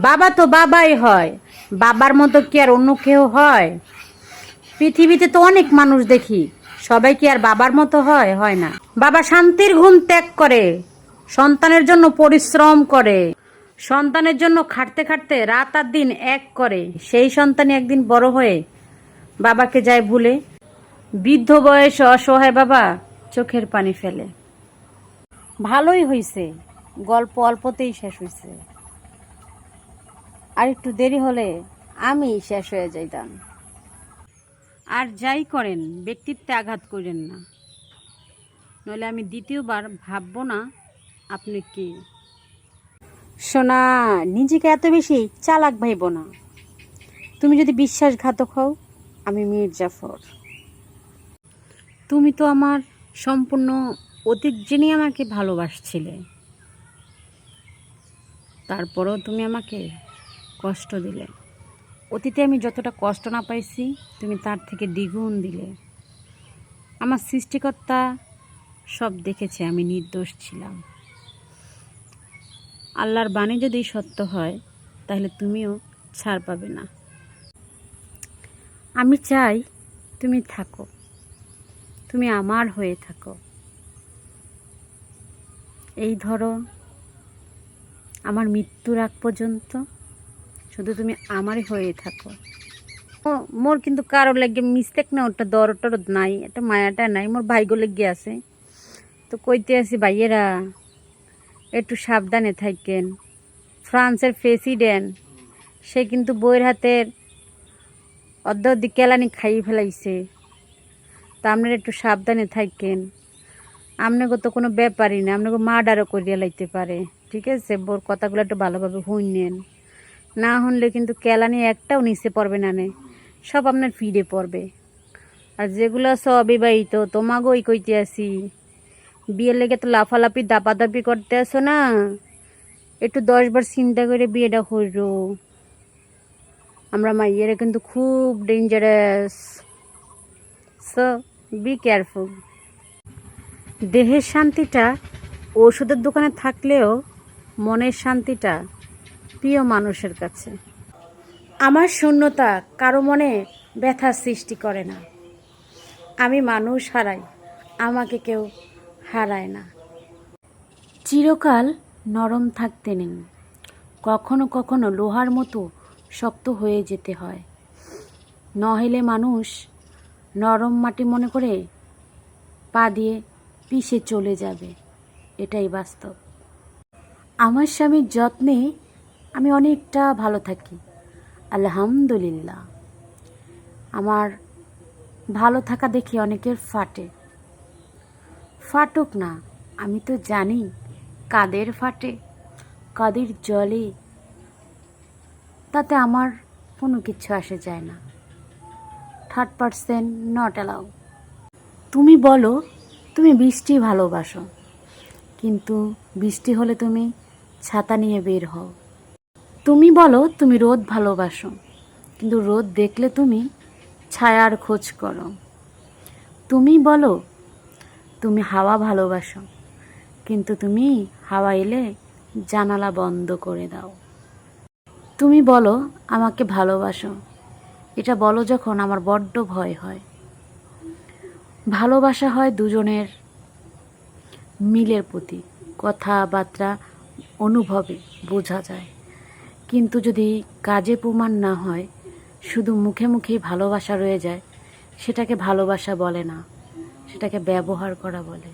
বাবা তো বাবাই হয়, বাবার মতো কি আর অন্য কেউ হয়? পৃথিবীতে তো অনেক মানুষ দেখি, সবাই কি আর বাবার মতো হয়? হয় না। বাবা শান্তির ঘুম ত্যাগ করে, সন্তানের জন্য পরিশ্রম করে, সন্তানের জন্য খাটতে খাটতে রাত আর দিন এক করে। সেই সন্তানই একদিন বড় হয়ে বাবাকে যায় ভুলে। বৃদ্ধ বয়সে অসহায় বাবা চোখের পানি ফেলে। ভালোই হইছে, গল্প অল্পতেই শেষ হইছে। আর একটু দেরি হলে আমি শেষ হয়ে যাইতাম। আর যাই করেন ব্যক্তিত্বে আঘাত করেন না, নইলে আমি দ্বিতীয়বার ভাববো না আপনি কি। সোনা, নিজেকে এত বেশি চালাক ভাইব না। তুমি যদি বিশ্বাসঘাতক হও, আমি মীর জাফর। তুমি তো আমার সম্পূর্ণ অতীত জেনে আমাকে ভালোবাসছিলে, তারপরেও তুমি আমাকে কষ্ট দিলে। অতীতে আমি যতটা কষ্ট না পাইছি, তুমি তার থেকে দ্বিগুণ দিলে। আমার সৃষ্টিকর্তা সব দেখেছে, আমি নির্দোষ ছিলাম। আল্লাহর বাণী যদি সত্য হয়, তাহলে তুমিও ছাড় পাবে না। আমি চাই তুমি থাকো, তুমি আমার হয়ে থাকো। এই ধরো, আমার মৃত্যুর আগ পর্যন্ত শুধু তুমি আমারই হয়ে থাকো। মোর কিন্তু কারোর লাগে মিস্টেক না, ওটা দরদ টরদ নাই, একটা মায়াটা নাই, মোর ভাইগো লেগে আছে। তো কইতে আছি ভাইয়েরা, একটু সাবধানে থাকেন। ফ্রান্সের প্রেসিডেন্ট, সে কিন্তু বইয়ের হাতের অর্ধেক কেলানি খাইয়ে ফেলাইছে। তা আপনারা একটু সাবধানে থাকেন। আপনাকে তো কোনো ব্যাপারই না, আপনাকে মার্ডারও করিয়া লাইতে পারে। ঠিক আছে, বোর কথাগুলো একটু ভালোভাবে শুনেন, না শুনলে কিন্তু কেলানি একটাও নিচে পড়বে না, সব আপনার ফিরে পড়বে। আর যেগুলো সব অবিবাহিত, তোমাকেও ওই কইতে আসি, বিয়ের লেগে তো লাফালাফি দাপাদাপি করতে আসো না, একটু 10 বার চিন্তা করে বিয়েটা করো। আমরা মাইয়েরা কিন্তু খুব ডেঞ্জারাস, সো বি কেয়ারফুল। দেহের শান্তিটা ওষুধের দোকানে থাকলেও মনের শান্তিটা প্রিয় মানুষের কাছে। আমার শূন্যতা কারো মনে ব্যথার সৃষ্টি করে না। আমি মানুষ হারাই, আমাকে কেউ হারায় না। চিরকাল নরম থাকতে নেই, কখনো কখনো লোহার মতো শক্ত হয়ে যেতে হয়। নহেলে মানুষ নরম মাটি মনে করে পা দিয়ে পিষে চলে যাবে, এটাই বাস্তব। আমার স্বামীর যত্নে আমি অনেকটা ভালো থাকি, আলহামদুলিল্লাহ। আমার ভালো থাকা দেখে অনেকের ফাটে। ফাটুক না, আমি তো জানি কাদের ফাটে, কাদের জলে, তাতে আমার কোনো কিছু আসে যায় না। 3% নট অ্যালাউ। তুমি বলো তুমি বৃষ্টি ভালোবাসো, কিন্তু বৃষ্টি হলে তুমি ছাতা নিয়ে বের হও। তুমি বলো তুমি রোদ ভালোবাসো, কিন্তু রোদ দেখলে তুমি ছায়ার খোঁজ করো। তুমি বলো তুমি হাওয়া ভালোবাসো, কিন্তু তুমি হাওয়া এলে জানালা বন্ধ করে দাও। তুমি বলো আমাকে ভালোবাসো, এটা বলো যখন আমার বড্ড ভয় হয়। ভালোবাসা হয় দুজনের মিলের প্রতি, কথাবার্তা অনুভবে বোঝা যায়। কিন্তু যদি কাজে প্রমাণ না হয়, শুধু মুখে মুখেই ভালোবাসা রয়ে যায়, সেটাকে ভালোবাসা বলে না, সেটাকে ব্যবহার করা বলে।